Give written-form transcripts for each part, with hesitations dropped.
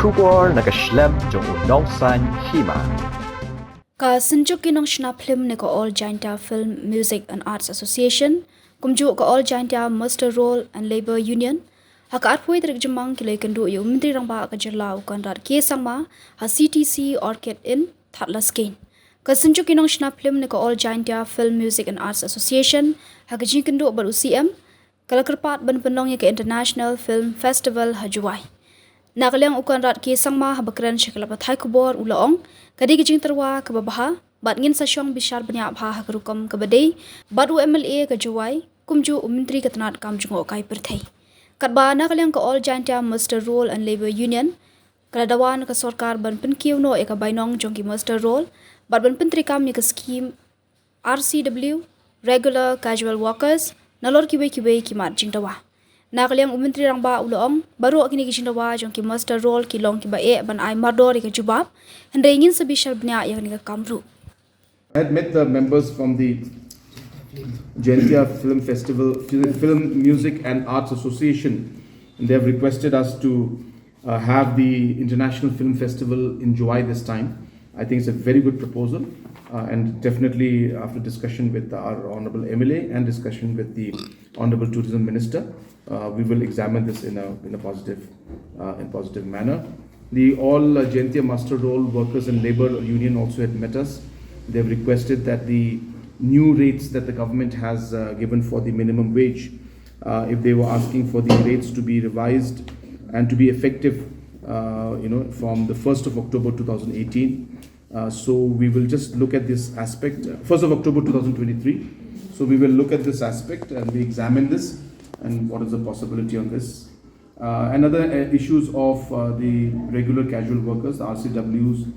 Shubor nakaslem jong Nongshna Hima. Ka Synjuk ki Nongshna Phlim ne ko All Jaintia Film Music and Arts Association kumju ko All Jaintia Master Role and Labor Union haka arpoi trik jemang kilai kendu yu menteri rang ba ka jerlau kan rat ke sangma ha CTC Orchid in Thatla Skin. Ka Synjuk ki Nongshna Phlim ne ko All Jaintia Film Music and Arts Association haka jing kendu bar UCM kala Kyrpad ban Pynlong ye ke International Film Festival ha Jowai. Nakaliang ukan rat ki sangma habakran shakala pathai kubor ulaong kadi kijing terwa kababaha bat ngin sa syong bishar banyak bha hakrukam kabadei bat MLA ka Jowai kumju menteri katanat kam jungo kai perthai katba nakaliang ka All Jaintia Master Role and Labor Union kala dawan ka sarkar ban penkiu no e ka bainong jongki Master Role bat ban pentri kam ye ka scheme RCW Regular Casual Workers nalor kiwe ki mat jing dawa Nakaliang menteri rang ba uloong baru kini kising dawa jong ki Master Role ki long ki ba e ban ai mardor ke jubab hendengin sebishal bnya yang ni ka kamru. I had met the members from the Jaintia Film Festival, Film Music and Arts Association, and they have requested us to have the International Film Festival in Jowai this time. I think it's a very good proposal, and definitely after discussion with our Honourable MLA and discussion with the Honourable Tourism Minister, we will examine this in a positive manner. The All Jaintia Master Role Workers and Labour Union also had met us. They have requested that the new rates that the government has given for the minimum wage, if they were asking for the rates to be revised and to be effective, from the 1st of October 2018. So we will just look at this aspect, 1st of October 2023. So we will look at this aspect and we examine this and what is the possibility on this. Another issues of the regular casual workers, the RCWs,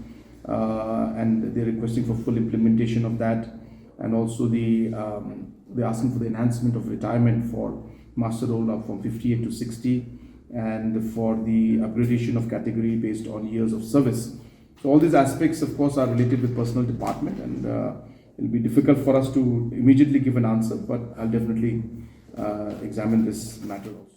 and they're requesting for full implementation of that, and also they're asking for the enhancement of retirement for Master Role up from 58 to 60, and for the upgradation of category based on years of service. So all these aspects, of course, are related with personal department, and it'll be difficult for us to immediately give an answer, but I'll definitely examine this matter also.